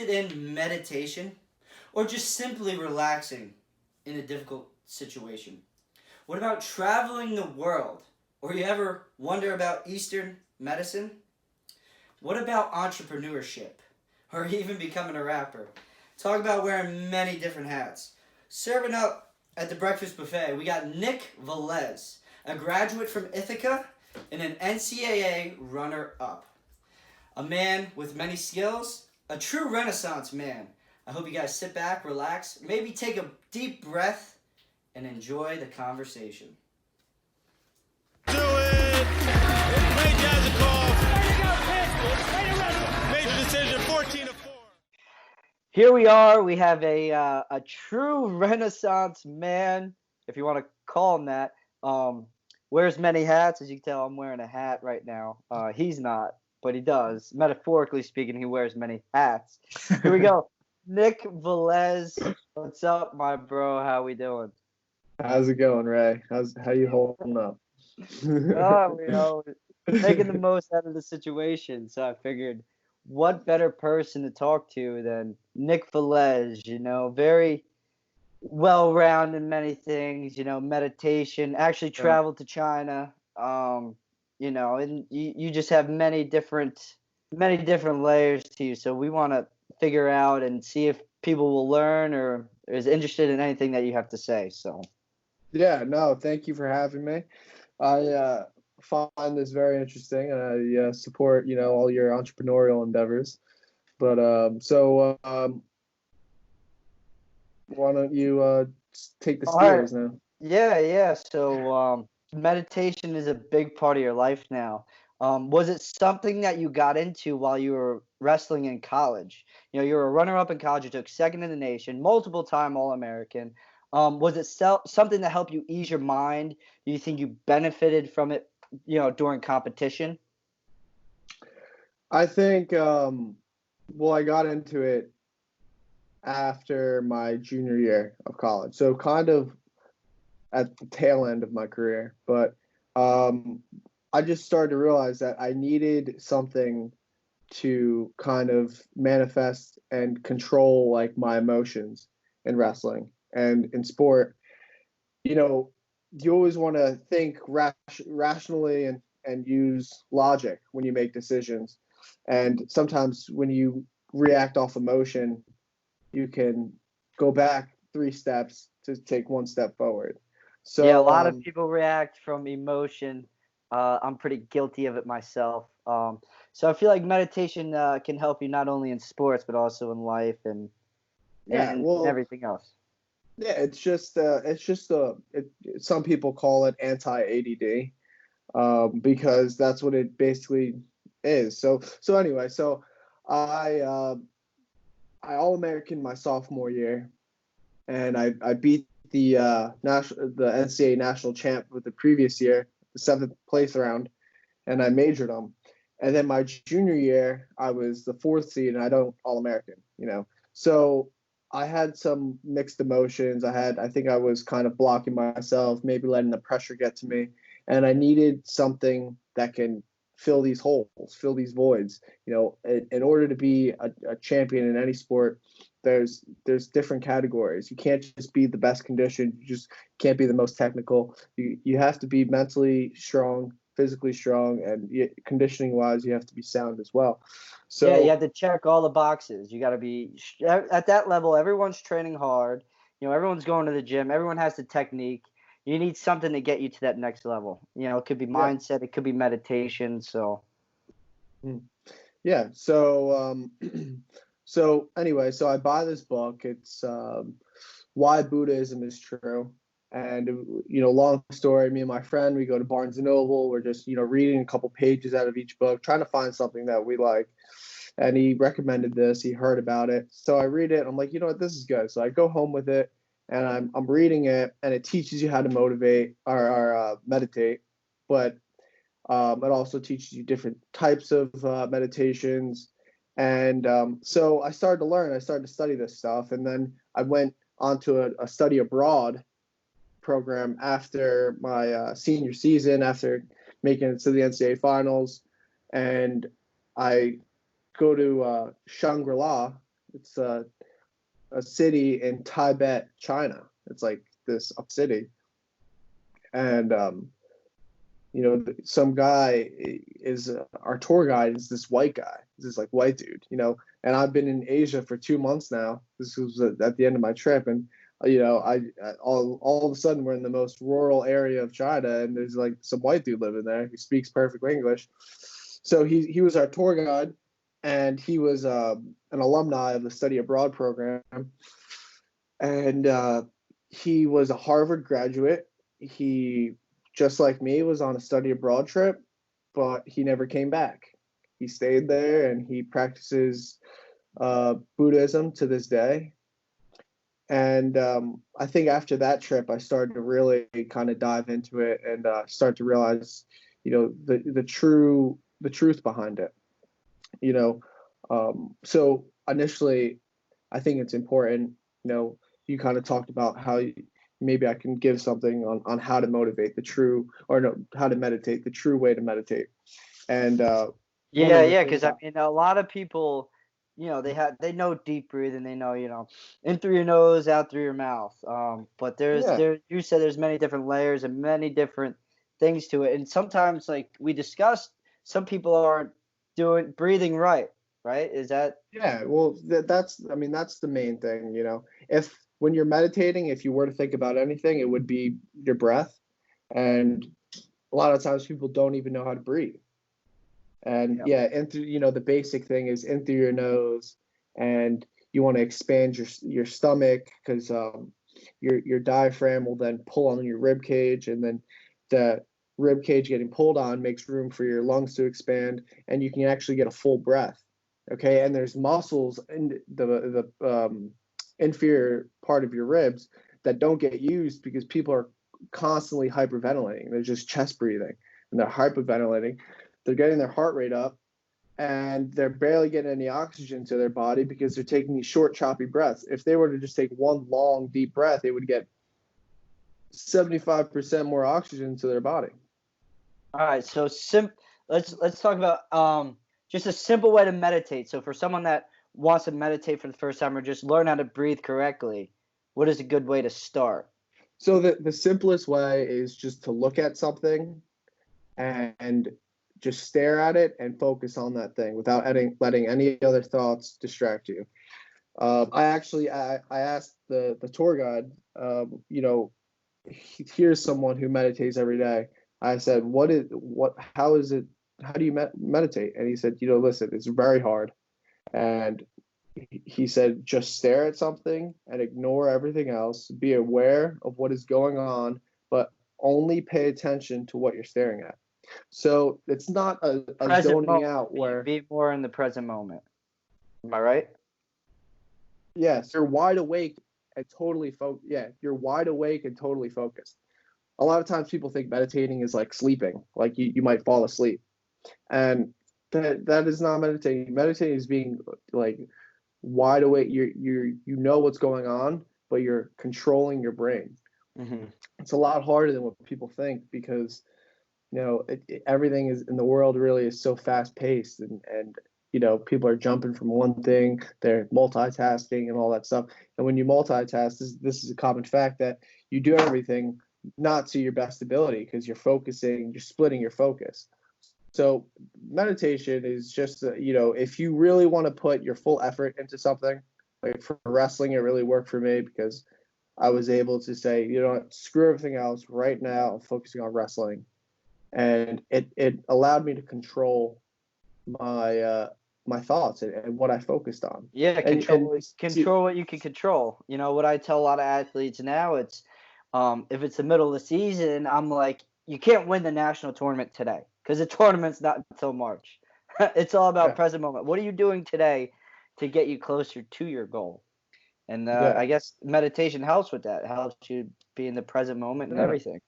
interested in meditation or just simply relaxing in a difficult situation? What about traveling the world? Or you ever wonder about Eastern medicine? What about entrepreneurship? Or even becoming a rapper? Talk about wearing many different hats. Serving up at the breakfast buffet, we got Nick Velez, a graduate from Ithaca and an NCAA Runner Up. A man with many skills, a true Renaissance man. I hope you guys sit back, relax, maybe take a deep breath, and enjoy the conversation. Do it! Great Jazz call. Major decision, 14-4. Here we are. We have a true Renaissance man, if you want to call him that. Wears many hats. As you can tell, I'm wearing a hat right now. He's not, but he does. Metaphorically speaking, he wears many hats. Here we go. Nick Velez, what's up, my bro? How we doing? How's it going, Ray? How you holding up? Making the most out of the situation. So I figured, what better person to talk to than Nick Velez? Very well-rounded in many things. Meditation. Actually traveled to China. And you just have many different layers to you. So we want to figure out and see if people will learn or is interested in anything that you have to say. So. Yeah, no, thank you for having me. I find this very interesting, and I support, all your entrepreneurial endeavors. But why don't you take the steers now? Yeah. So meditation is a big part of your life now. Was it something that you got into while you were wrestling in college? You were a runner-up in college. You took second in the nation, multiple-time All-American. Was it something that helped you ease your mind? Do you think you benefited from it, during competition? I think, I got into it after my junior year of college, so kind of at the tail end of my career. But I just started to realize that I needed something to kind of manifest and control like my emotions in wrestling. And in sport, you always want to think rationally and use logic when you make decisions. And sometimes when you react off emotion, you can go back 3 steps to take 1 step forward. So yeah, a lot of people react from emotion. I'm pretty guilty of it myself. So I feel like meditation can help you not only in sports but also in life and everything else. Yeah, it's just some people call it anti-ADD, because that's what it basically is. So anyway, I All-American my sophomore year, and I beat the NCAA national champ with the previous year, the 7th place round, and I majored them. And then my junior year, I was the 4th seed, and I don't All-American, So I had some mixed emotions. I think I was kind of blocking myself, maybe letting the pressure get to me. And I needed something that can fill these holes, fill these voids. In order to be a champion in any sport, there's different categories. You can't just be the best conditioned. You just can't be the most technical. You have to be mentally strong, physically strong, and conditioning wise, you have to be sound as well. So yeah, you have to check all the boxes. You got to be at that level. Everyone's training hard. Everyone's going to the gym. Everyone has the technique. You need something to get you to that next level. It could be mindset. It could be meditation. So. Yeah. So so anyway, so I buy this book. It's Why Buddhism is True. And, long story, me and my friend, we go to Barnes & Noble. We're just, reading a couple pages out of each book, trying to find something that we like. And he recommended this. He heard about it. So I read it. I'm like, this is good. So I go home with it, and I'm reading it, and it teaches you how to motivate or meditate. But it also teaches you different types of meditations. And so I started to learn. I started to study this stuff. And then I went on to a study abroad program after my senior season, after making it to the NCAA finals. And I go to Shangri-La It's a city in Tibet, China. It's like this up city, and some guy is our tour guide is this white guy, this like white dude, and I've been in Asia for 2 months now. This was at the end of my trip, and I all of a sudden we're in the most rural area of China, and there's like some white dude living there who speaks perfect English. So he was our tour guide, and he was an alumni of the study abroad program, and he was a Harvard graduate. He, just like me, was on a study abroad trip, but he never came back. He stayed there, and he practices Buddhism to this day. And I think after that trip, I started to really kind of dive into it and start to realize, the truth behind it. So initially, I think it's important. You kind of talked about how maybe I can give something on how to motivate how to meditate, the true way to meditate. And because I mean, a lot of people, they know deep breathing, they know, in through your nose, out through your mouth. But you said there's many different layers and many different things to it. And sometimes, like we discussed, some people aren't breathing right? Is that? Yeah, well, that's the main thing, if when you're meditating, if you were to think about anything, it would be your breath. And a lot of times people don't even know how to breathe. And in through, the basic thing is in through your nose, and you want to expand your stomach, because your diaphragm will then pull on your rib cage, and then the rib cage getting pulled on makes room for your lungs to expand, and you can actually get a full breath. Okay, and there's muscles in the inferior part of your ribs that don't get used because people are constantly hyperventilating. They're just chest breathing, and they're hyperventilating. They're getting their heart rate up, and they're barely getting any oxygen to their body because they're taking these short, choppy breaths. If they were to just take one long, deep breath, they would get 75% more oxygen to their body. All right, so let's talk about just a simple way to meditate. So for someone that wants to meditate for the first time or just learn how to breathe correctly, what is a good way to start? So the simplest way is just to look at something and just stare at it and focus on that thing without letting any other thoughts distract you. I asked the tour guide, here's someone who meditates every day. I said, how do you meditate? And he said, listen, it's very hard. And he said, just stare at something and ignore everything else. Be aware of what is going on, but only pay attention to what you're staring at. So it's not a zoning moment, out where be more in the present moment. Am I right? Yes, you're wide awake and totally focused. Yeah, you're wide awake and totally focused. A lot of times people think meditating is like sleeping, like you might fall asleep. And that is not meditating. Meditating is being like wide awake. You know what's going on, but you're controlling your brain. Mm-hmm. It's a lot harder than what people think, because everything is in the world really is so fast paced, and people are jumping from one thing, they're multitasking and all that stuff. And when you multitask, this is a common fact that you do everything not to your best ability, because you're splitting your focus. So meditation is just, if you really want to put your full effort into something, like for wrestling, it really worked for me because I was able to say, screw everything else right now, I'm focusing on wrestling. And it allowed me to control my thoughts and what I focused on. Yeah, control what you can control. What I tell a lot of athletes now, it's if it's the middle of the season, I'm like, you can't win the national tournament today because the tournament's not until March. It's all about present moment. What are you doing today to get you closer to your goal? And I guess meditation helps with that. It helps you be in the present moment and everything.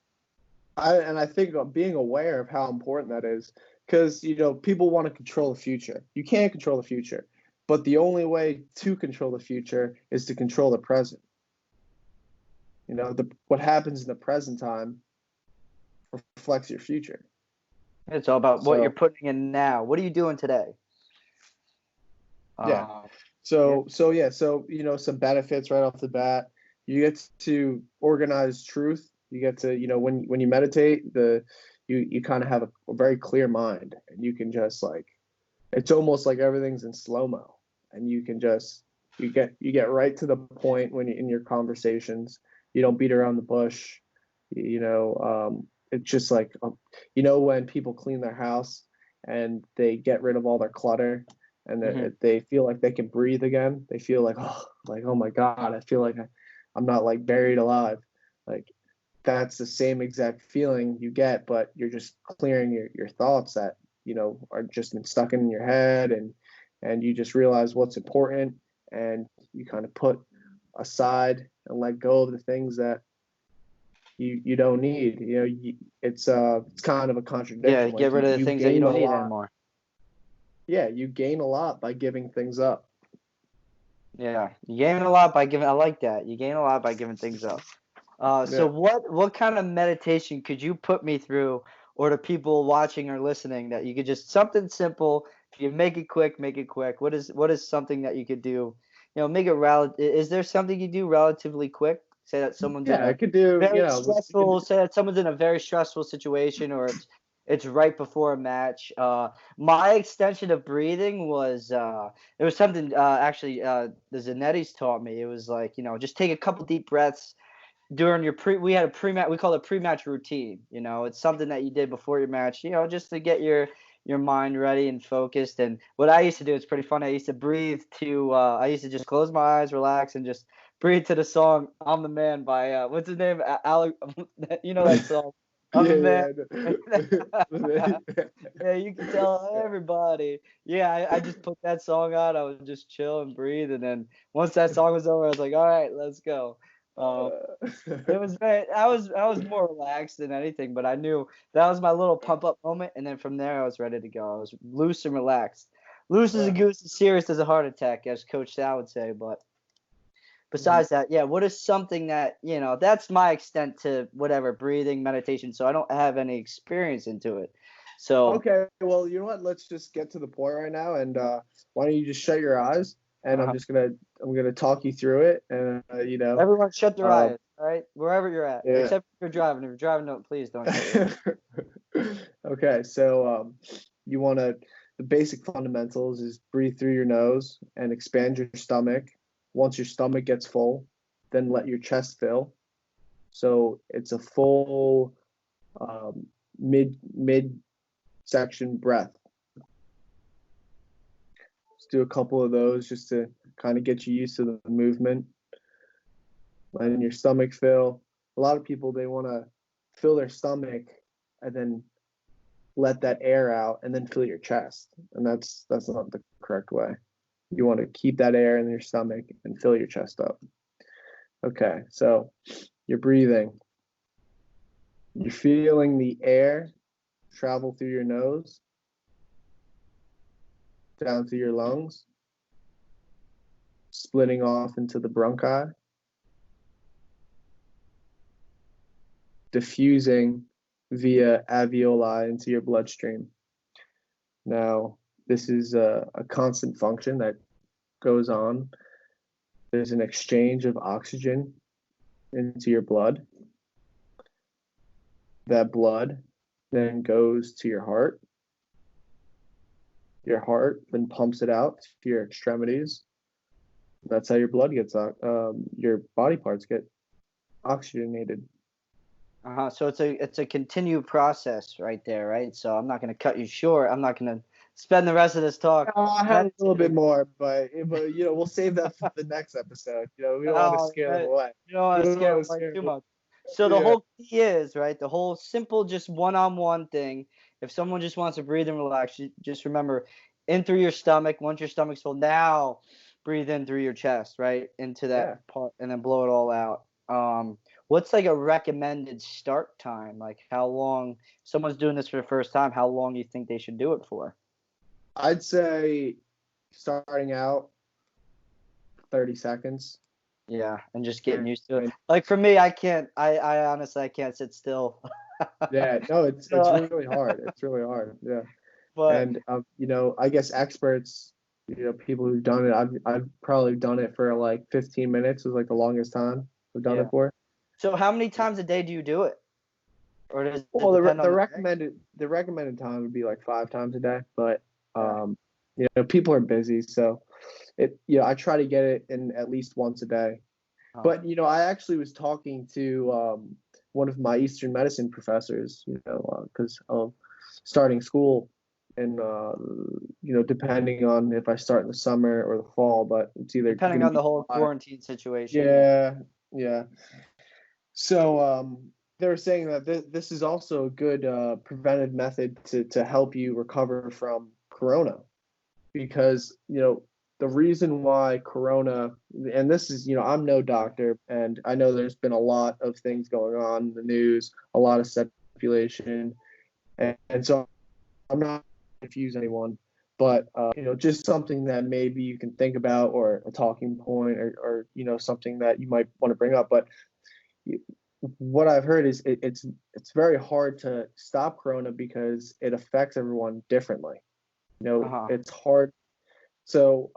I think being aware of how important that is, because people want to control the future. You can't control the future, but the only way to control the future is to control the present. What happens in the present time reflects your future. It's all about what you're putting in now. What are you doing today? Yeah. So some benefits right off the bat. You get to organize truth. You get to, when you meditate, you kind of have a very clear mind, and you can just like, it's almost like everything's in slow-mo, and you can just you get right to the point when in your conversations. You don't beat around the bush. It's just like, when people clean their house and they get rid of all their clutter, and they feel like they can breathe again. They feel like, oh my God, I feel like I'm not like buried alive. Like, that's the same exact feeling you get, but you're just clearing your thoughts that, are just been stuck in your head, and you just realize what's important, and you kind of put aside and let go of the things that you don't need. It's kind of a contradiction. Yeah, get rid of the things that you don't need anymore. Yeah, you gain a lot by giving things up. Yeah, you gain a lot by giving. I like that. You gain a lot by giving things up. So what kind of meditation could you put me through, or to people watching or listening, that you could just, something simple? If you make it quick, make it quick. What is something that you could do? Make it Is there something you do relatively quick? Say that someone's in I a could do. very stressful. Say that someone's in a very stressful situation, or it's right before a match. My extension of breathing was it was something actually the Zanettis taught me. It was like, just take a couple deep breaths during your we had a pre-match, we call it pre-match routine. It's something that you did before your match, just to get your mind ready and focused. And what I used to do, it's pretty funny. I used to breathe to I used to just close my eyes, relax, and just breathe to the song "I'm the Man" by what's his name? Alec. That song. I'm the man. Yeah, you can tell everybody. Yeah, I just put that song on. I would just chill and breathe, and then once that song was over, I was like, all right, let's go. It was I was more relaxed than anything, but I knew that was my little pump up moment, and then from there I was ready to go. I was loose and relaxed. Loose as a goose, as serious as a heart attack, as Coach Sal would say. But besides that, yeah, what is something that, that's my extent to whatever, breathing, meditation, so I don't have any experience into it. So okay, well, you know what? Let's just get to the point right now, and why don't you just shut your eyes, and I'm gonna talk you through it, and everyone shut their eyes, all right, wherever you're at, yeah. except if you're driving. If you're driving, no, please don't shut your eyes. Okay, so the basic fundamentals is breathe through your nose and expand your stomach. Once your stomach gets full, then let your chest fill. So it's a full mid section breath. Let's do a couple of those just to kind of get you used to the movement. Letting your stomach fill. A lot of people, they want to fill their stomach and then let that air out and then fill your chest. And that's not the correct way. You want to keep that air in your stomach and fill your chest up. Okay, so you're breathing. You're feeling the air travel through your nose, down through your lungs, splitting off into the bronchi, diffusing via alveoli into your bloodstream. Now, this is a constant function that goes on. There's an exchange of oxygen into your blood. That blood then goes to your heart. Your heart then pumps it out to your extremities. That's how your blood gets your body parts get oxygenated. So it's a continued process right there, right? So I'm not going to cut you short. I'm not going to spend the rest of this talk. I had a little bit more, but we'll save that for the next episode. We don't want to scare them away. You don't want to scare them away too much. So the whole key is, right, the whole simple, just one-on-one thing. If someone just wants to breathe and relax, you just remember, in through your stomach. Once your stomach's full, now breathe in through your chest, right, into that part, and then blow it all out. What's like a recommended start time? Like how long, someone's doing this for the first time, how long do you think they should do it for? I'd say starting out 30 seconds. Yeah, and just getting used to it. Like for me, I honestly, I can't sit still. Yeah, no, it's really hard. It's really hard. Yeah. But and I guess experts people who've done it. I've probably done it for like 15 minutes is like the longest time I've done Yeah. it for. So how many times a day do you do it? Or does it Well, depend on the the day? recommended time would be like 5 times a day, but Yeah. people are busy, so I try to get it in at least once a day. But I actually was talking to one of my Eastern medicine professors, because of starting school, and depending on if I start in the summer or the fall, but it's either depending going to on be the whole July. quarantine situation. Yeah, yeah. So they were saying that this is also a good preventive method to help you recover from corona, because the reason why corona, and this is, I'm no doctor, and I know there's been a lot of things going on in the news, a lot of speculation, and so I'm not to confuse anyone, but just something that maybe you can think about, or a talking point, or something that you might want to bring up. But what I've heard is it's very hard to stop corona because it affects everyone differently. It's hard. So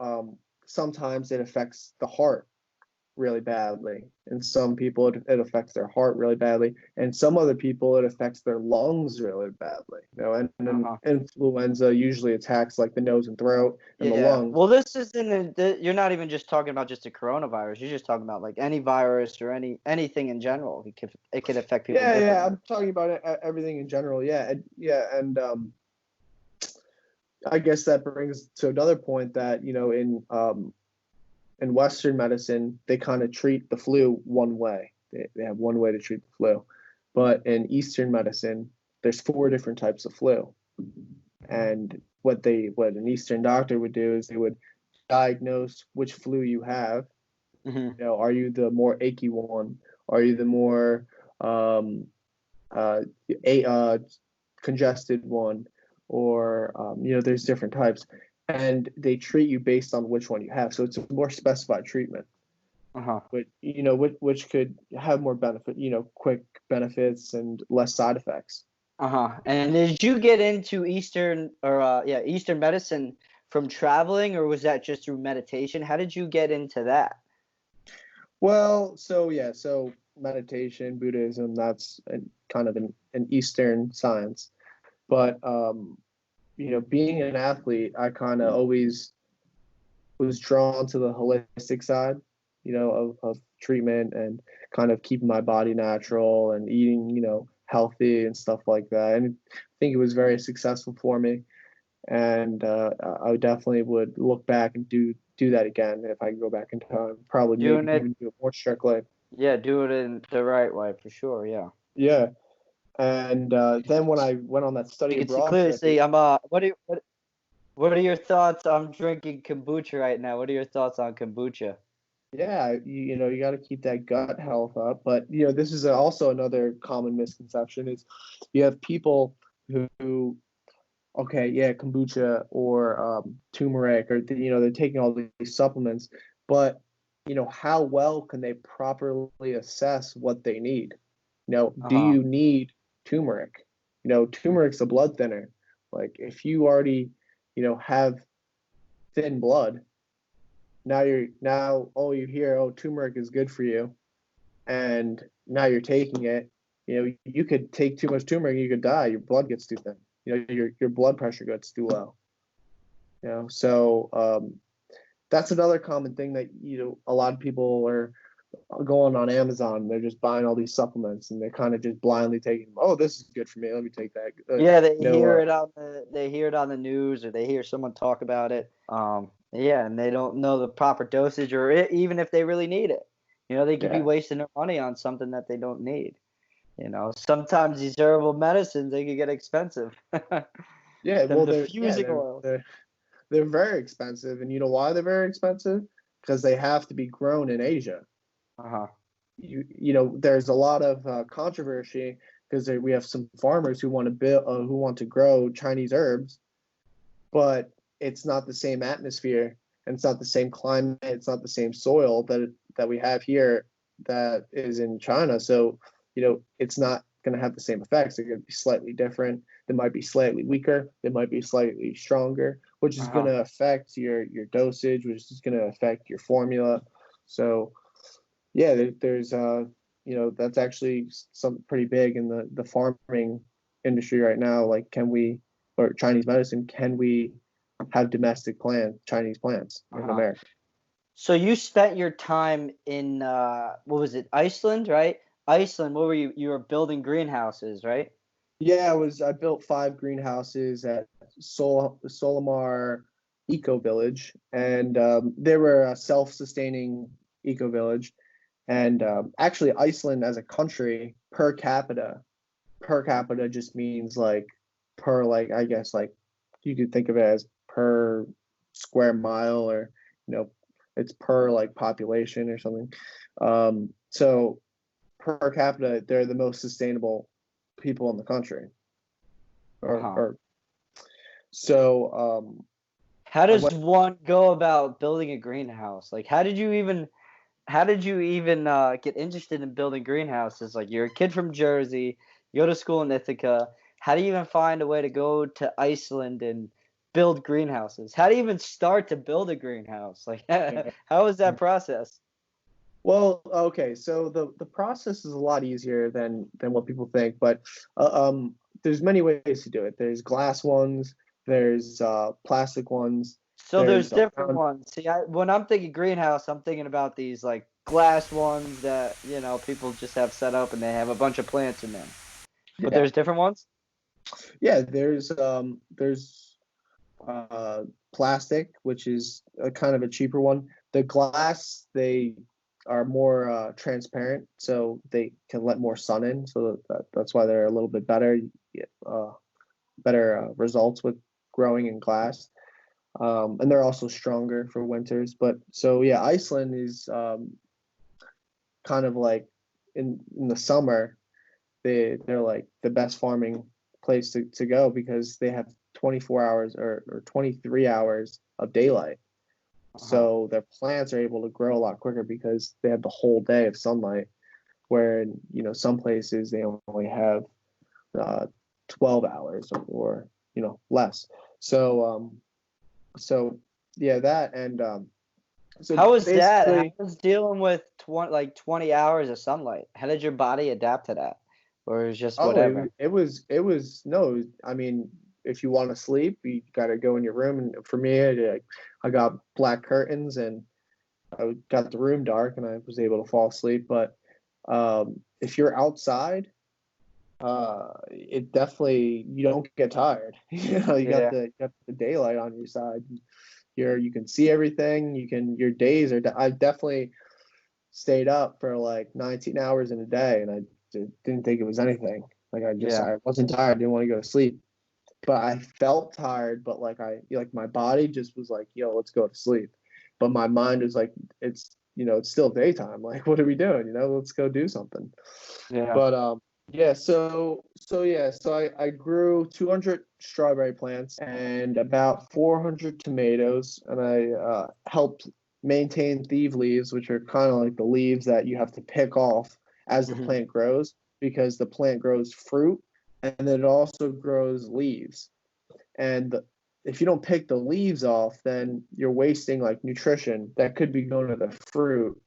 sometimes it affects the heart really badly, and some people it affects their heart really badly, and some other people it affects their lungs really badly. And then influenza usually attacks like the nose and throat and the lungs. Well, this isn't. You're not even just talking about just a coronavirus. You're just talking about like any virus or anything in general. It could affect people differently. Yeah, I'm talking about everything in general. And I guess that brings to another point that in Western medicine, they kind of treat the flu one way. They have one way to treat the flu. But in Eastern medicine, there's 4 different types of flu. And what an Eastern doctor would do is they would diagnose which flu you have. Are you the more achy one? Are you the more congested one? Or there's different types, and they treat you based on which one you have. So it's a more specified treatment. But which could have more benefit, quick benefits and less side effects. And did you get into Eastern medicine from traveling, or was that just through meditation? How did you get into that? Well, so meditation, Buddhism, that's kind of an Eastern science. But being an athlete, I kind of always was drawn to the holistic side, of treatment, and kind of keeping my body natural and eating, healthy and stuff like that. And I think it was very successful for me. And I definitely would look back and do that again if I could go back in time. Probably maybe even do it more strictly. Yeah, do it in the right way for sure. Yeah. Yeah. And then when I went on that study You can abroad clearly trip, see. What are your thoughts? I'm drinking kombucha right now. What are your thoughts on kombucha? yeah, you got to keep that gut health up. But this is also another common misconception is you have people who okay, yeah, kombucha or turmeric, or they're taking all these supplements, but how well can they properly assess what they need? Do you need turmeric? Turmeric's a blood thinner. Like if you already have thin blood, now all you hear, oh, turmeric is good for you, and now you're taking it. You could take too much turmeric, you could die. Your blood gets too thin. Your blood pressure gets too low. So that's another common thing that a lot of people are going on Amazon. They're just buying all these supplements, and they're kind of just blindly taking them. Oh, this is good for me. Let me take that. They hear it on the news, or they hear someone talk about it. And they don't know the proper dosage, or even if they really need it. They could be wasting their money on something that they don't need. Sometimes these herbal medicines, they could get expensive. Yeah, well, oils. They're very expensive, and you know why they're very expensive? Because they have to be grown in Asia. There's a lot of controversy because we have some farmers who want to grow Chinese herbs, but it's not the same atmosphere, and it's not the same climate, it's not the same soil that we have here that is in China. So it's not going to have the same effects. They're going to be slightly different. They might be slightly weaker. They might be slightly stronger, which is going to affect your dosage, which is going to affect your formula. So, yeah, there's that's actually something pretty big in the farming industry right now. Like, or Chinese medicine, can we have domestic Chinese plants in America? So you spent your time in what was it, Iceland, right? Iceland. What were you? You were building greenhouses, right? Yeah, I built 5 greenhouses at Solomar Eco Village, and they were a self-sustaining eco village. And actually, Iceland as a country per capita just means like I guess like you could think of it as per square mile, or it's per like population or something. So per capita, they're the most sustainable people in the country. So how does one go about building a greenhouse? Like, how did you even get interested in building greenhouses? Like, you're a kid from Jersey, you go to school in Ithaca. How do you even find a way to go to Iceland and build greenhouses? How do you even start to build a greenhouse? Like, how is that process? Well, okay, so the process is a lot easier than what people think, but there's many ways to do it. There's glass ones, there's plastic ones. So there's different ones. See, when I'm thinking greenhouse, I'm thinking about these like glass ones that people just have set up and they have a bunch of plants in them. But there's different ones. Yeah, there's plastic, which is a kind of a cheaper one. The glass, they are more transparent, so they can let more sun in. So that's why they're a little bit better. You get better results with growing in glass. And they're also stronger for winters. But so yeah, Iceland is kind of like in the summer, they're like the best farming place to go, because they have 24 hours or 23 hours of daylight. So their plants are able to grow a lot quicker because they have the whole day of sunlight, where some places they only have 12 hours or less. So yeah, that. And so how was that? How was dealing with 20 hours of sunlight? How did your body adapt to that? Or it was just whatever? It was no, I mean, if you want to sleep, you got to go in your room. And for me, I got black curtains, and I got the room dark, and I was able to fall asleep. But if you're outside, it definitely, you don't get tired. You got the daylight on your side. You can see everything. Your days are. I definitely stayed up for like 19 hours in a day, and I didn't think it was anything. Like I wasn't tired. Didn't want to go to sleep, but I felt tired. But like my body just was like, let's go to sleep. But my mind was like, it's still daytime. Like, what are we doing? Let's go do something. Yeah. But so I grew 200 strawberry plants and about 400 tomatoes, and I helped maintain thief leaves, which are kind of like the leaves that you have to pick off as the plant grows, because the plant grows fruit and then it also grows leaves. And if you don't pick the leaves off, then you're wasting like nutrition that could be going to the fruit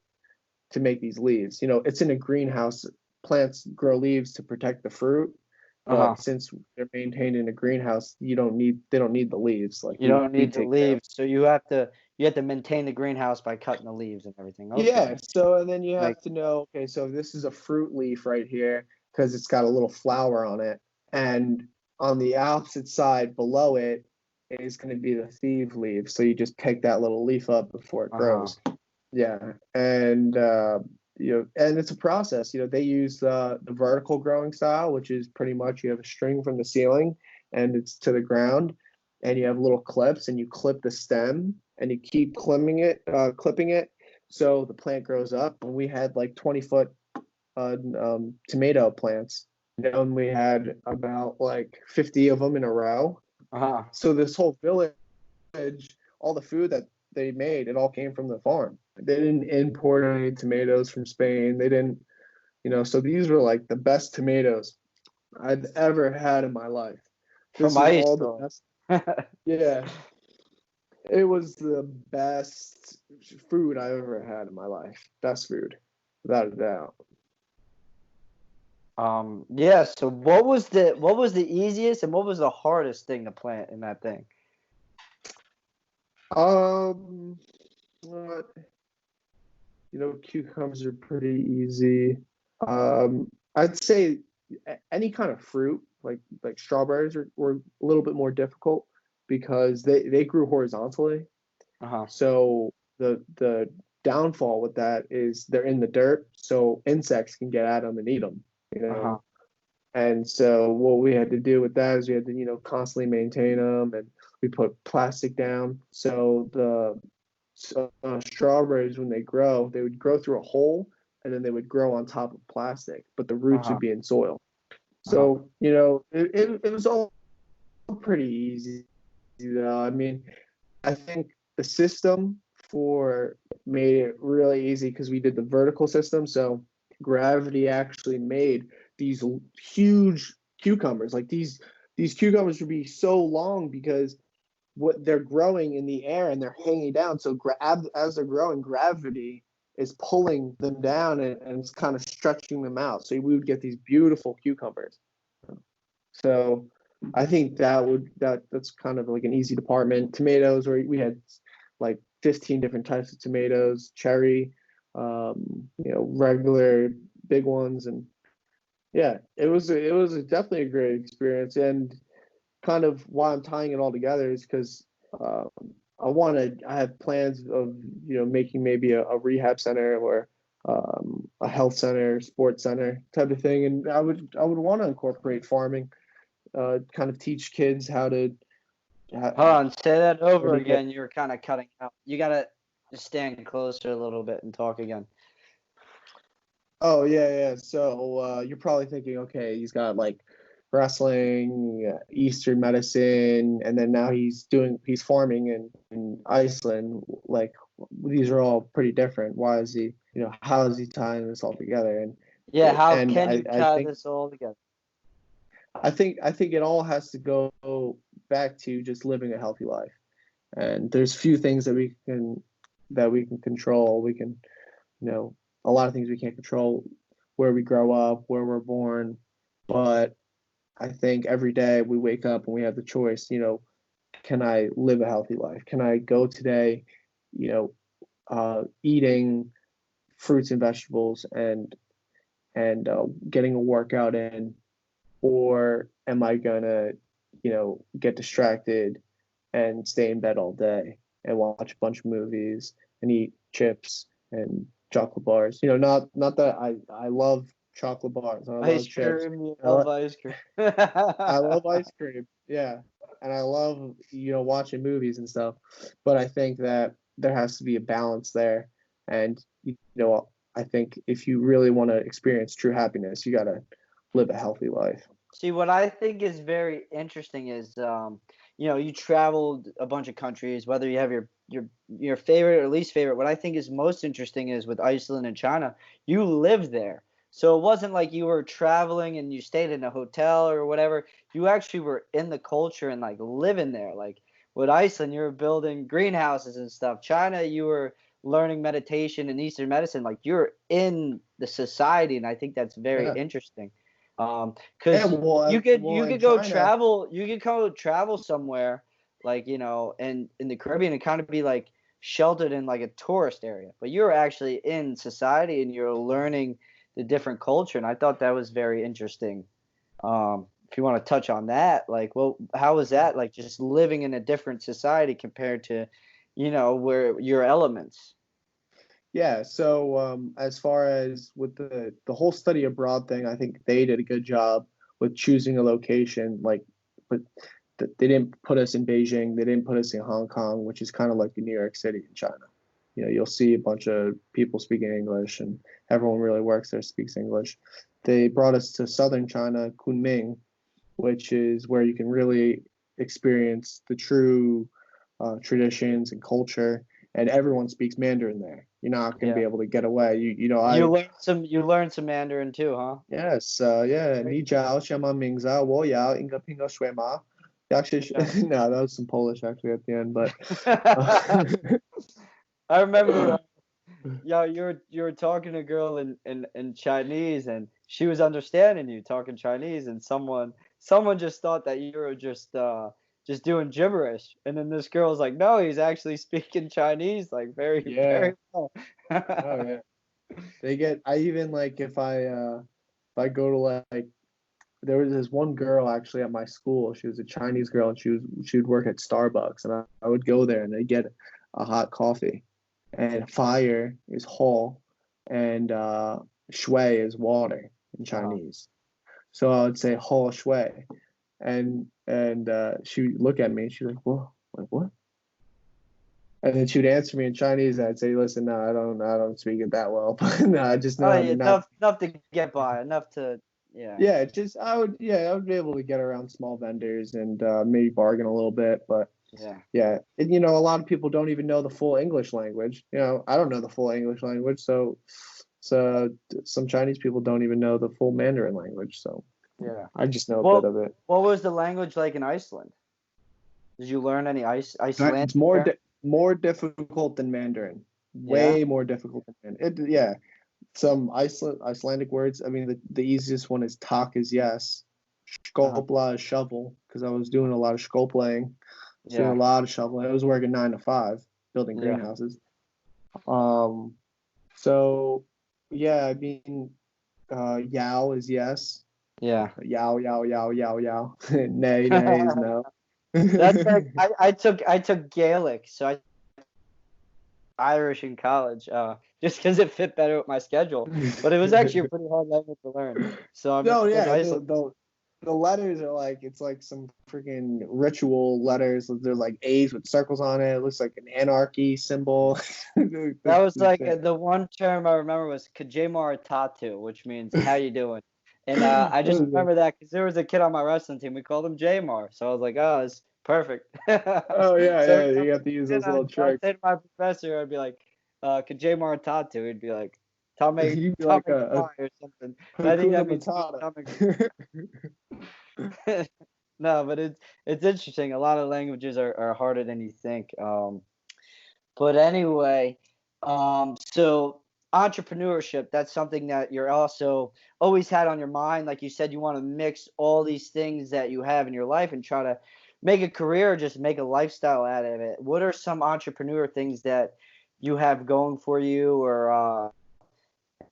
to make these leaves. It's in a greenhouse. Plants grow leaves to protect the fruit, but since they're maintained in a greenhouse, they don't need the leaves. Like, you don't need the leaves, so you have to maintain the greenhouse by cutting the leaves and everything. Okay. Yeah. So, and then you have to know, okay, so this is a fruit leaf right here because it's got a little flower on it, and on the opposite side below it is going to be the thief leaf. So you just pick that little leaf up before it grows. Yeah, and and it's a process. They use the vertical growing style, which is pretty much you have a string from the ceiling and it's to the ground, and you have little clips, and you clip the stem and you keep clipping it, so the plant grows up. And we had like 20-foot tomato plants, and we had about like 50 of them in a row. So this whole village, all the food that they made, it all came from the farm. They didn't import any tomatoes from Spain. They didn't, so these were like the best tomatoes I've ever had in my life. From This is all the Iceland. best. Yeah, it was the best food I've ever had in my life. Best food, without a doubt. Yeah, so what was the easiest and what was the hardest thing to plant in that thing? Um, what cucumbers are pretty easy. I'd say any kind of fruit, like strawberries, were a little bit more difficult because they grew horizontally. Uh-huh. So the downfall with that is they're in the dirt, so insects can get at them and eat them. You Uh-huh. know, and so what we had to do with that is we had to constantly maintain them, and we put plastic down. So strawberries, when they grow, they would grow through a hole, and then they would grow on top of plastic, but the roots Uh-huh. would be in soil. Uh-huh. So it was all pretty easy though. I mean, I think the system for made it really easy because we did the vertical system. So gravity actually made these huge cucumbers. Like these cucumbers would be so long because what they're growing in the air and they're hanging down. So as they're growing, gravity is pulling them down, and it's kind of stretching them out. So we would get these beautiful cucumbers. So I think that's kind of like an easy department. Tomatoes, where we had like 15 different types of tomatoes, cherry, regular big ones, and yeah, definitely a great experience. And kind of why I'm tying it all together is because I have plans of making maybe a rehab center or a health center, sports center type of thing, and I would want to incorporate farming, kind of teach kids how to Hold on, say that over get. again. You were kind of cutting out. You gotta just stand closer a little bit and talk again. Oh yeah, yeah. So you're probably thinking, okay, he's got like wrestling, Eastern medicine, and then now he's farming in Iceland. Like these are all pretty different. Why is he, how is he tying this all together? Yeah, how And can you I tie think this all together? I think it all has to go back to just living a healthy life. And there's few things that we can control. We can, a lot of things we can't control, where we grow up, where we're born, but I think every day we wake up and we have the choice, can I live a healthy life? Can I go today, eating fruits and vegetables and getting a workout in, or am I gonna, get distracted and stay in bed all day and watch a bunch of movies and eat chips and chocolate bars? Not that I love chocolate bars. I love Ice chips. cream, you I, love lo- ice cream. I love ice cream. Yeah. And I love, watching movies and stuff. But I think that there has to be a balance there. And, I think if you really want to experience true happiness, you got to live a healthy life. See, what I think is very interesting is, you traveled a bunch of countries, whether you have your favorite or least favorite. What I think is most interesting is with Iceland and China, you lived there. So it wasn't like you were traveling and you stayed in a hotel or whatever. You actually were in the culture and like living there. Like with Iceland, you were building greenhouses and stuff. China, you were learning meditation and Eastern medicine. Like you're in the society, and I think that's very Yeah. interesting. Yeah. Because you could Well, you in could go China, travel you could go travel somewhere like and in the Caribbean and kind of be like sheltered in like a tourist area, but you're actually in society and you're learning the different culture, and I thought that was very interesting. If you want to touch on that, like, well, how was that like just living in a different society compared to where your elements? yeah. So as far as with the whole study abroad thing, I think they did a good job with choosing a location. Like, but they didn't put us in Beijing. They didn't put us in Hong Kong, which is kind of like New York City in China. You'll see a bunch of people speaking English, and everyone really works there speaks English. They brought us to southern China, Kunming, which is where you can really experience the true traditions and culture, and everyone speaks Mandarin there. you're not going to be Yeah. able to get away. You learned some Mandarin too, huh? Yes, yeah. 你好，什么名字？我要一个苹果水吗？Actually, no, that was some Polish actually at the end, but I remember, yeah, you were talking to a girl in Chinese, and she was understanding you talking Chinese, and someone just thought that you were just doing gibberish, and then this girl's like, no, he's actually speaking Chinese, like very yeah. very well. Oh yeah. I even like if I go to like there was this one girl actually at my school. She was a Chinese girl and she would work at Starbucks, and I would go there and I'd get a hot coffee, and fire is hall, and shui is water in Chinese. So I would say hall shui, and she would look at me and she's like, "Whoa, like what?" And then she would answer me in Chinese, and I'd say, "Listen, no, I don't speak it that well, but no, I just know Oh, how yeah, to not." enough to get by, enough to, yeah. Yeah, I would be able to get around small vendors and maybe bargain a little bit, but Yeah. yeah, and, a lot of people don't even know the full English language. I don't know the full English language, so some Chinese people don't even know the full Mandarin language, so Yeah. I just know a Well, bit of it. what was the language like in Iceland? Did you learn any Icelandic? It's more difficult than Mandarin. Way more difficult than Mandarin. Yeah. Some Icelandic words. I mean, the easiest one is tak is yes. Skopla is shovel, because I was doing a lot of skoplaying. Doing a lot of shoveling. I was working 9 to 5 building greenhouses. So yeah, I mean, yao is yes. Yeah. Yao yao yao yao yao. Nay is no. That's like I took Gaelic, so I Irish in college, just because it fit better with my schedule. But it was actually a pretty hard language to learn. So I mean, No, yeah, Iceland. the letters are like, it's like some freaking ritual letters. They're like A's with circles on it. It looks like an anarchy symbol. That was like the one term I remember was Kajemar Tatu, which means how you doing. And I just remember that because there was a kid on my wrestling team. We called him Jamar, so I was like, oh, it's perfect. Oh yeah, So yeah. You have to use those little I'd tricks. say to my professor, I'd be like, Kajemar Tatu. He'd be like, Tame You'd be Tame like a or something. But I think Hakuna that means Matata. No, but it's interesting. A lot of languages are harder than you think. But anyway, so entrepreneurship, that's something that you're also always had on your mind. Like you said, you want to mix all these things that you have in your life and try to make a career, or just make a lifestyle out of it. What are some entrepreneur things that you have going for you, or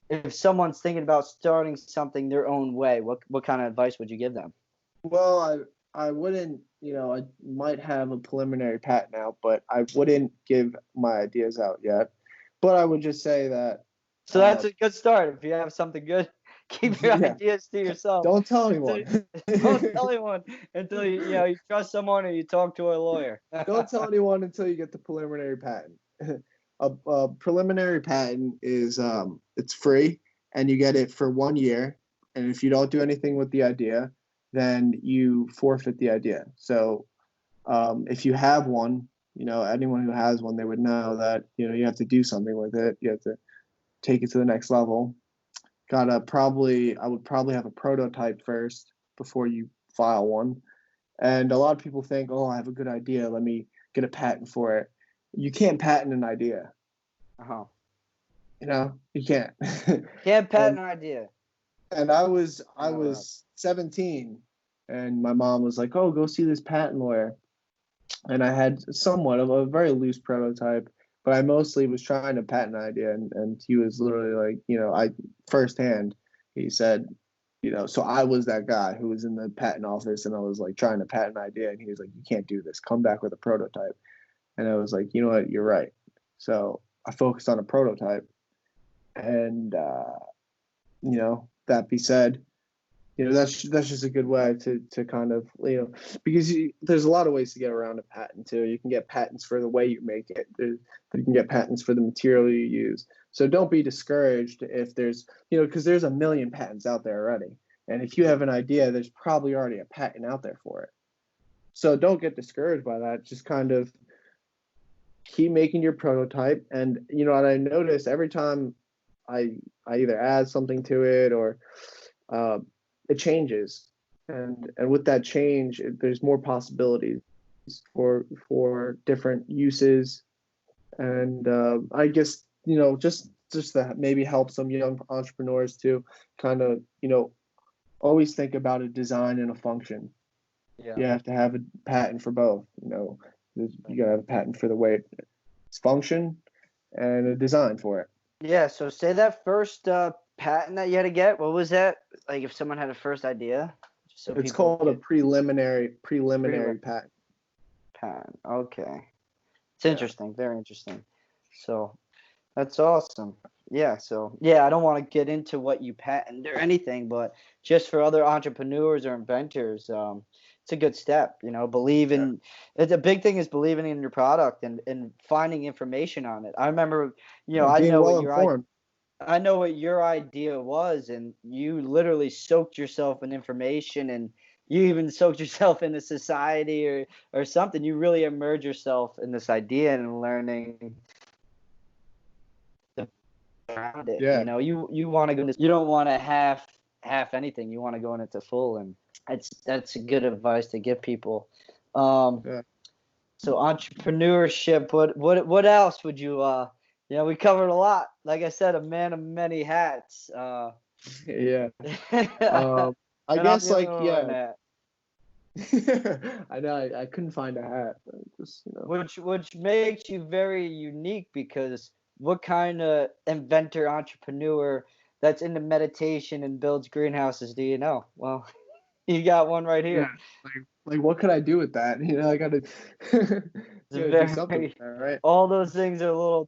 if someone's thinking about starting something their own way, what kind of advice would you give them? Well, I wouldn't, I might have a preliminary patent out, but I wouldn't give my ideas out yet. But I would just say that. So that's a good start. If you have something good, keep your ideas to yourself. Don't tell anyone. Don't tell anyone until you trust someone or you talk to a lawyer. Don't tell anyone until you get the preliminary patent. A preliminary patent is it's free, and you get it for 1 year. And if you don't do anything with the idea, then you forfeit the idea. So if you have one, anyone who has one, they would know that you have to do something with it. You have to take it to the next level. I would probably have a prototype first before you file one. And a lot of people think, oh, I have a good idea, let me get a patent for it. You can't patent an idea. You can't. Can't patent an idea. And I was 17, and my mom was like, "Oh, go see this patent lawyer." And I had somewhat of a very loose prototype, but I mostly was trying to patent an idea, and he was literally like, I firsthand, he said, so I was that guy who was in the patent office, and I was like trying to patent an idea, and he was like, "You can't do this. Come back with a prototype." And I was like, "You know what? You're right." So I focused on a prototype, and that be said, that's just a good way to kind of, because there's a lot of ways to get around a patent too. You can get patents for the way you make it. You can get patents for the material you use. So don't be discouraged if there's, because there's a million patents out there already. And if you have an idea, there's probably already a patent out there for it. So don't get discouraged by that. Just kind of keep making your prototype. And and I notice every time I either add something to it or it changes, and with that change, there's more possibilities for different uses. And I guess just that maybe help some young entrepreneurs to kind of always think about a design and a function. Yeah. You have to have a patent for both. You gotta have a patent for the way it's function and a design for it. Yeah. So say that first patent that you had to get. What was that? Like if someone had a first idea. So It's people called a get preliminary Prelim- patent. patent. Okay. It's Yeah. interesting. Very interesting. So that's awesome. Yeah. So yeah, I don't want to get into what you patent or anything, but just for other entrepreneurs or inventors, it's a good step. Believe Yeah. in. It's a big thing is believing in your product and finding information on it. I remember, Yeah, I being know well what your informed. I know what your idea was, and you literally soaked yourself in information, and you even soaked yourself into society or something. You really immerse yourself in this idea and learning around it. Yeah. You want to go into, you don't want to half anything. You want to go into full, and that's a good advice to give people. Yeah. So entrepreneurship. What else would you we covered a lot. Like I said, a man of many hats. Yeah. And I I'm guess the only like one wearing yeah. that. I know I couldn't find a hat. Just Which makes you very unique because what kind of inventor entrepreneur that's into meditation and builds greenhouses do you know? Well, you got one right yeah. here. Like what could I do with that? I gotta It's gotta do something with very that, right? all those things are a little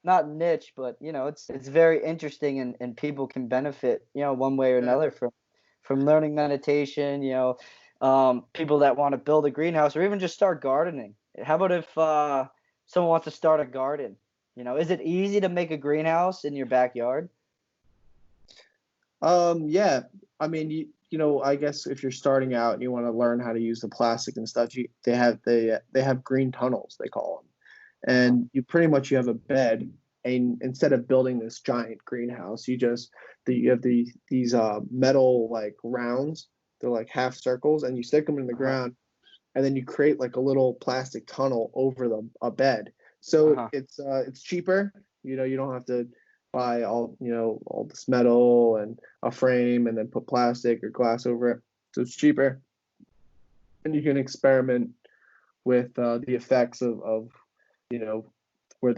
not niche, but it's very interesting and people can benefit, one way or Yeah. another from learning meditation, people that want to build a greenhouse or even just start gardening. How about if someone wants to start a garden? Is it easy to make a greenhouse in your backyard? Yeah. I mean, I guess if you're starting out and you want to learn how to use the plastic and stuff, they have green tunnels, they call them, Uh-huh. and you have a bed, and instead of building this giant greenhouse, you have these metal like rounds, they're like half circles, and you stick them in the Uh-huh. ground, and then you create like a little plastic tunnel over a bed. So Uh-huh. it's cheaper. You don't have to buy all this metal and a frame and then put plastic or glass over it. So it's cheaper, and you can experiment with the effects of you know where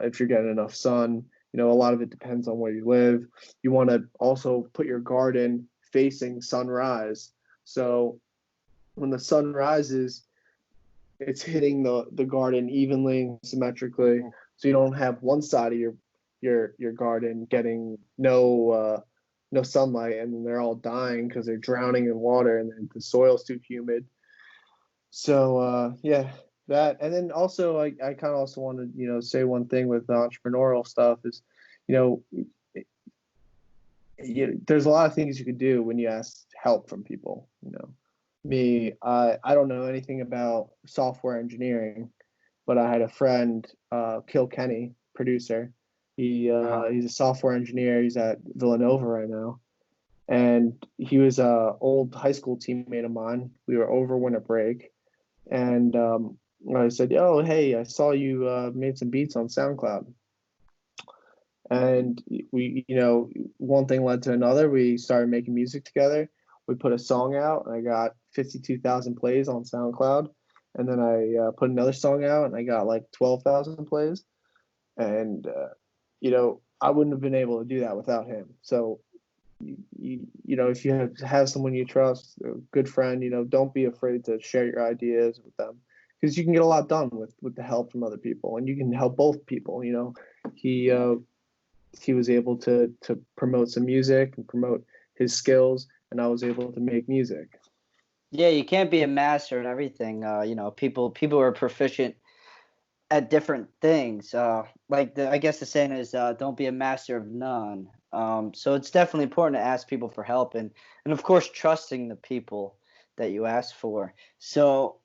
if you're getting enough sun. A lot of it depends on where you live. You want to also put your garden facing sunrise. So when the sun rises, it's hitting the garden evenly and symmetrically, so you don't have one side of your garden getting no sunlight, and then they're all dying because they're drowning in water and then the soil's too humid. So yeah, that. And then also I kind of also want to say one thing with the entrepreneurial stuff is you know there's a lot of things you could do when you ask help from people. Me, I don't know anything about software engineering, but I had a friend, Kilkenny, producer. Uh-huh. He's a software engineer. He's at Villanova right now, and he was a old high school teammate of mine. We were over winter break, and I said, "Oh, hey, I saw you made some beats on SoundCloud." And we, one thing led to another. We started making music together. We put a song out, and I got 52,000 plays on SoundCloud. And then I put another song out, and I got like 12,000 plays. And I wouldn't have been able to do that without him. So, if you have someone you trust, a good friend, don't be afraid to share your ideas with them, because you can get a lot done with the help from other people, and you can help both people. He was able to promote some music and promote his skills, and I was able to make music. Yeah, you can't be a master at everything. People are proficient at different things. I guess the saying is, don't be a master of none. So it's definitely important to ask people for help and of course trusting the people that you ask for. So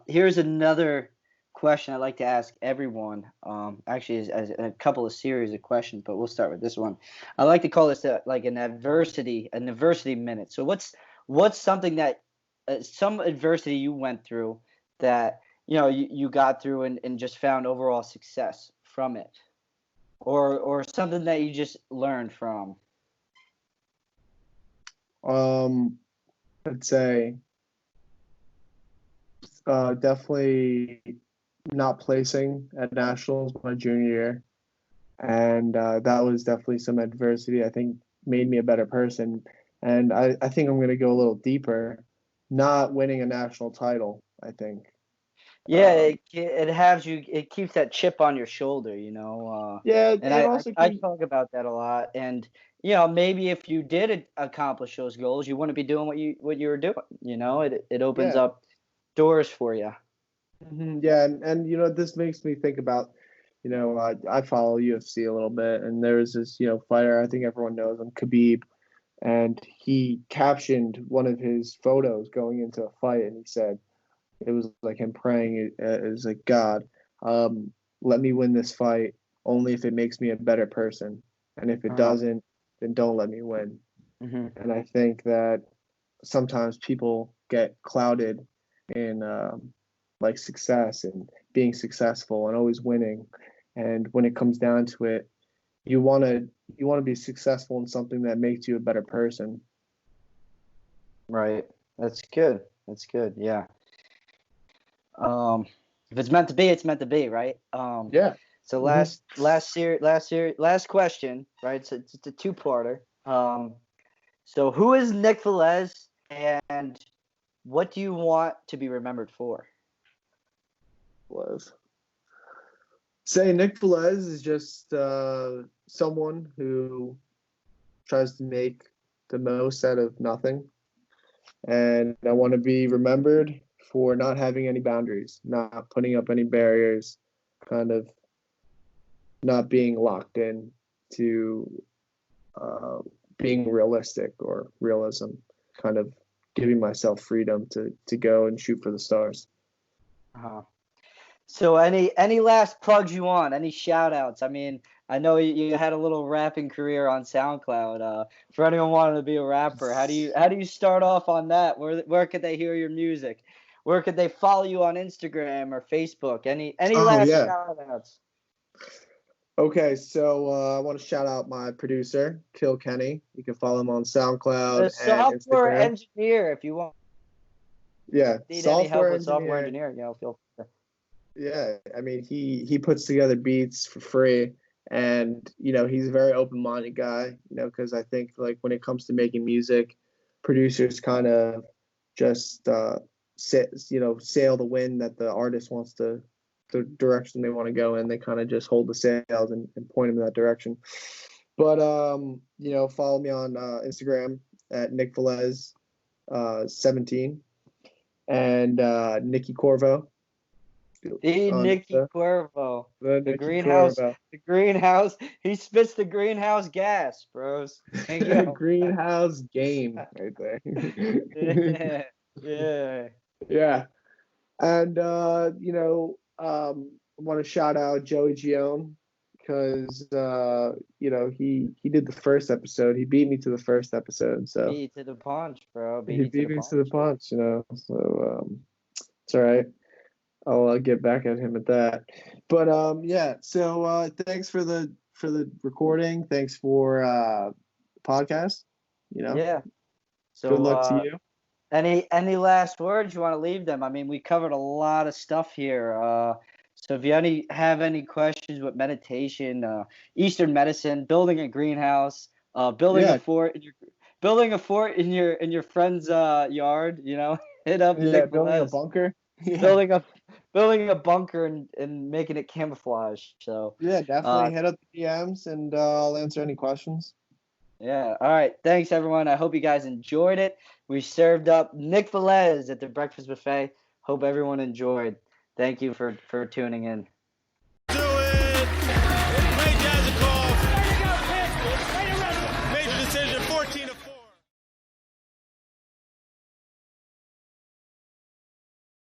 here's another question I like to ask everyone. Actually, is a couple of series of questions, but we'll start with this one. I like to call this like an adversity minute. So what's something that some adversity you went through that you got through and just found overall success from it, or something that you just learned from. I'd say definitely not placing at nationals my junior year, and that was definitely some adversity. I think made me a better person, and I think I'm gonna go a little deeper. Not winning a national title, I think. Yeah, it keeps that chip on your shoulder, Yeah, and and also I talk about that a lot. And maybe if you did accomplish those goals, you wouldn't be doing what you were doing. It opens yeah. up doors for you. Yeah, and this makes me think about, I follow UFC a little bit, and there's this fighter I think everyone knows him, Khabib, and he captioned one of his photos going into a fight, and he said it was like him praying. It was like, God, let me win this fight only if it makes me a better person, and if it doesn't, then don't let me win. Mm-hmm. And I think that sometimes people get clouded in like success and being successful and always winning. And when it comes down to it, you want to be successful in something that makes you a better person. Right. That's good. That's good. Yeah. If it's meant to be, it's meant to be, right? Yeah. So Mm-hmm. last question, right? So it's a two-parter. So who is Nick Velez, and what do you want to be remembered for? Was say Nick Velez is just someone who tries to make the most out of nothing, and I want to be remembered for not having any boundaries, not putting up any barriers, kind of not being locked in to being realistic or realism, kind of giving myself freedom to go and shoot for the stars. Uh-huh. So any last plugs you want? Any shout outs? I mean, I know you had a little rapping career on SoundCloud. For anyone wanting to be a rapper, how do you start off on that? Where could they hear your music? Where could they follow you on Instagram or Facebook? Any last shout outs? Okay, so I want to shout out my producer, Kill Kenny. You can follow him on SoundCloud The and software Instagram. engineer, if you want. Yeah, Need any help with software engineering, feel free. Yeah, I mean he puts together beats for free, and he's a very open-minded guy. Because I think like when it comes to making music, producers kind of just sail the wind that the artist wants to, the direction they want to go in. They kind of just hold the sails and point them in that direction. But follow me on Instagram at Nick Velez 17 and Nikki Corvo. The Nicky Cuervo. The greenhouse. Corvo. The greenhouse. He spits the greenhouse gas, bros. Greenhouse game right there. Yeah. Yeah. Yeah. And I want to shout out Joey Gione because he did the first episode. He beat me to the first episode. So Beat to the punch, bro. he beat me to the punch, So it's all right. I'll get back at him at that. But yeah. So thanks for the recording. Thanks for the podcast. Yeah. So good luck to you. Any last words you want to leave them? I mean, we covered a lot of stuff here. So if you have any questions with meditation, Eastern medicine, building a greenhouse, building a fort in your friend's yard, hit up Nick building a Velez. bunker. Yeah. Building a bunker and making it camouflage. So yeah, definitely hit up the DMs and I'll answer any questions. Yeah. All right. Thanks, everyone. I hope you guys enjoyed it. We served up Nick Velez at the breakfast buffet. Hope everyone enjoyed. Thank you for tuning in.